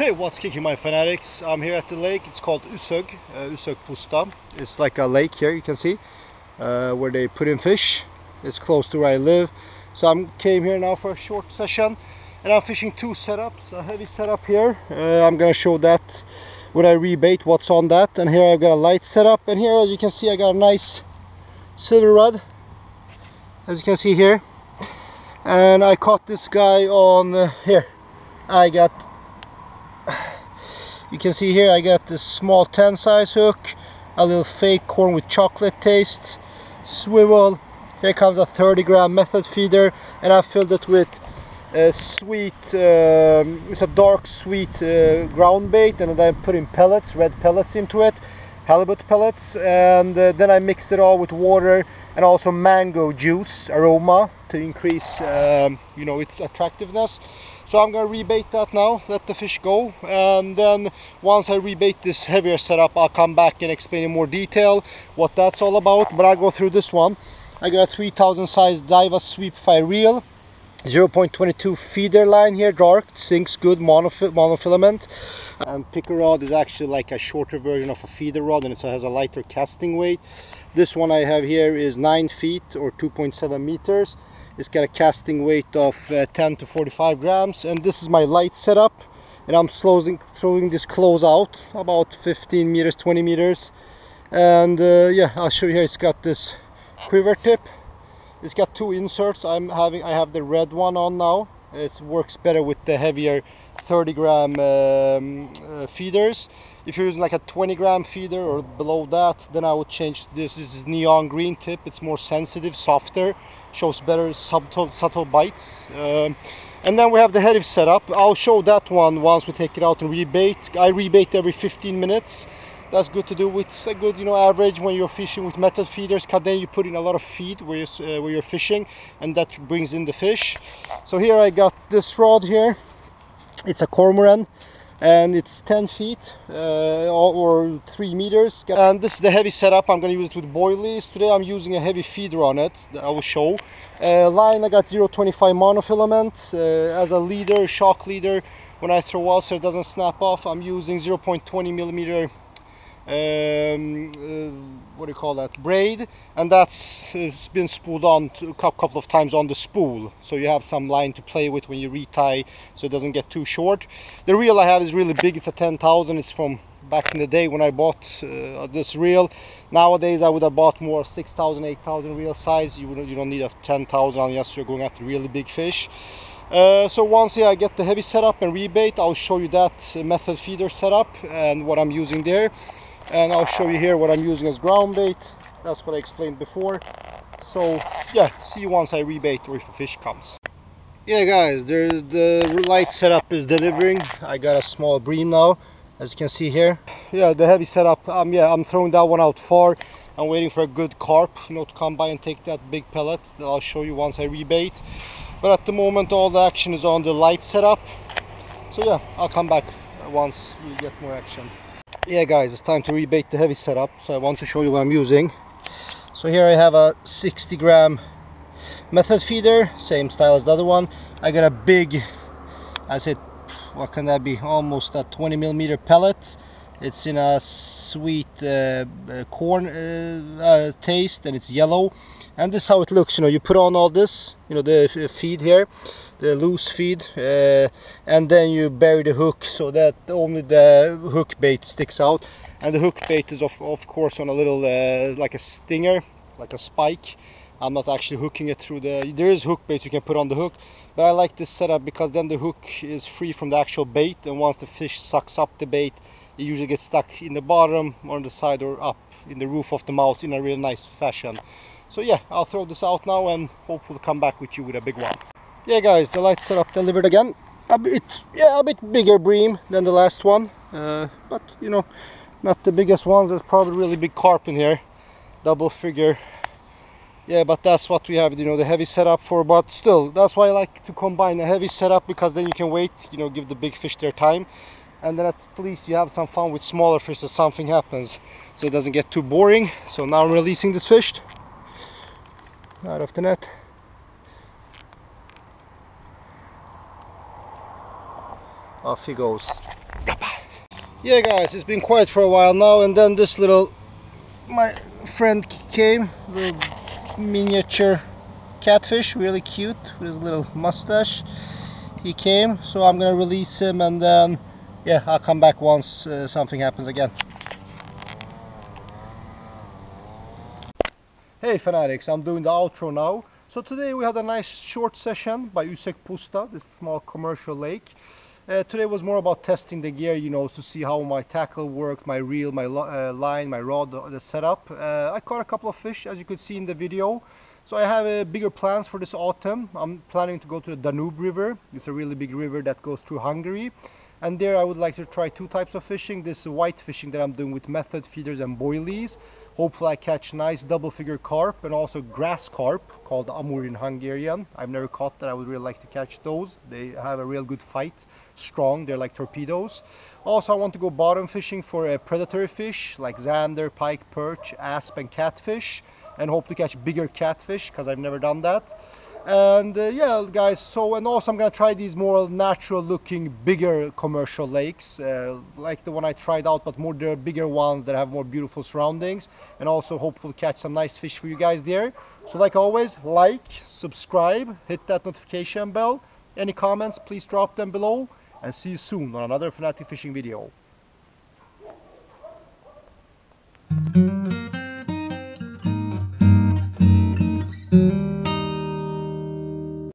Hey, what's kicking my fanatics? I'm here at the lake. It's called Usug Pusta. It's like a lake here, you can see, where they put in fish. It's close to where I live. So I came here now for a short session, and I'm fishing two setups. A heavy setup here. I'm gonna show that when I rebait what's on that. And here I've got a light setup, and here, as you can see, I got a nice silver rod, as you can see here. And I caught this guy on here. You can see here I got this small 10 size hook, a little fake corn with chocolate taste, swivel. Here comes a 30-gram method feeder, and I filled it with sweet, it's a dark sweet ground bait, and then I put in pellets, red pellets into it, halibut pellets, and then I mixed it all with water and also mango juice aroma to increase you know, its attractiveness. So I'm gonna rebait that now, let the fish go, and then once I rebait this heavier setup, I'll come back and explain in more detail what that's all about. But I'll go through this one. I got a 3000 size Diva Sweepfly reel, 0.22 feeder line here, dark, sinks good, monofilament. And picker rod is actually like a shorter version of a feeder rod, and it has a lighter casting weight. This one I have here is 9 feet or 2.7 meters. It's got a casting weight of 10 to 45 grams, and this is my light setup, and I'm throwing this close out about 15 meters, 20 meters. And yeah, I'll show you here. It's got this quiver tip. It's got two inserts. I have the red one on now. It works better with the heavier 30-gram feeders. If you're using like a 20-gram feeder or below that, then I would change this. This is neon green tip. It's more sensitive, softer, shows better subtle bites. And then we have the heavy setup. I'll show that one once we take it out and rebait. I rebait every 15 minutes. That's good to do with a good, you know, average when you're fishing with method feeders, because then you put in a lot of feed where you're fishing, and that brings in the fish. So here I got this rod here. It's a cormorant, and it's 10 feet or 3 meters. And this is the heavy setup. I'm going to use it with boilies. Today I'm using a heavy feeder on it that I will show. Line, I got 0.25 monofilament. As a leader, shock leader, when I throw out so it doesn't snap off, I'm using 0.20 millimeter what do you call that, braid, and it's been spooled on a couple of times on the spool, so you have some line to play with when you retie, so it doesn't get too short. The reel I have is really big. It's a 10,000. It's from back in the day when I bought this reel. Nowadays I would have bought more 6,000, 8,000 reel size. You don't need a 10,000 unless you're going after really big fish. So once I get the heavy setup and rebait, I'll show you that method feeder setup and what I'm using there. And I'll show you here what I'm using as ground bait. That's what I explained before. So yeah, see you once I rebait or if a fish comes. Yeah guys, the light setup is delivering. I got a small bream now, as you can see here. Yeah, the heavy setup, I'm throwing that one out far. I'm waiting for a good carp, you know, to come by and take that big pellet that I'll show you once I rebait. But at the moment all the action is on the light setup. So yeah, I'll come back once we get more action. Yeah guys, it's time to rebait the heavy setup, so I want to show you what I'm using. So here I have a 60-gram method feeder, same style as the other one. I got a big, I said, what can that be, almost a 20 millimeter pellet. It's in a sweet corn taste, and it's yellow. And this is how it looks. You know, you put on all this, you know, the feed here, the loose feed, and then you bury the hook so that only the hook bait sticks out. And the hook bait is of course on a little like a stinger, like a spike. I'm not actually hooking it through the, there is hook bait you can put on the hook, but I like this setup because then the hook is free from the actual bait, and once the fish sucks up the bait, it usually gets stuck in the bottom or on the side or up in the roof of the mouth in a real nice fashion. So yeah, I'll throw this out now and hopefully come back with you with a big one. Yeah guys, the light setup delivered again. A bit bigger bream than the last one, but you know, not the biggest ones. There's probably really big carp in here, double figure. Yeah, but that's what we have, you know, the heavy setup for. But still, that's why I like to combine a heavy setup, because then you can wait, you know, give the big fish their time, and then at least you have some fun with smaller fish if something happens, so it doesn't get too boring. So now I'm releasing this fish out of the net. Off he goes. Yeah guys, it's been quiet for a while now, and then this little, my friend came, little miniature catfish, really cute with his little mustache. He came, so I'm gonna release him, and then yeah, I'll come back once something happens again. Hey fanatics, I'm doing the outro now. So today we had a nice short session by Usek Pusta, this small commercial lake. Today was more about testing the gear, you know, to see how my tackle worked, my reel, my line, my rod, the setup. I caught a couple of fish, as you could see in the video. So I have bigger plans for this autumn. I'm planning to go to the Danube River. It's a really big river that goes through Hungary. And there I would like to try two types of fishing. This white fishing that I'm doing with method feeders and boilies. Hopefully I catch nice double figure carp and also grass carp called amur in Hungarian. I've never caught that. I would really like to catch those. They have a real good fight, strong, they're like torpedoes. Also I want to go bottom fishing for predatory fish like zander, pike, perch, asp and catfish, and hope to catch bigger catfish because I've never done that. And yeah guys, so, and also I'm gonna try these more natural looking bigger commercial lakes like the one I tried out, but more the bigger ones that have more beautiful surroundings, and also hopefully catch some nice fish for you guys there. So like always, like, subscribe, hit that notification bell. Any comments, please drop them below, and see you soon on another Fanatic Fishing video.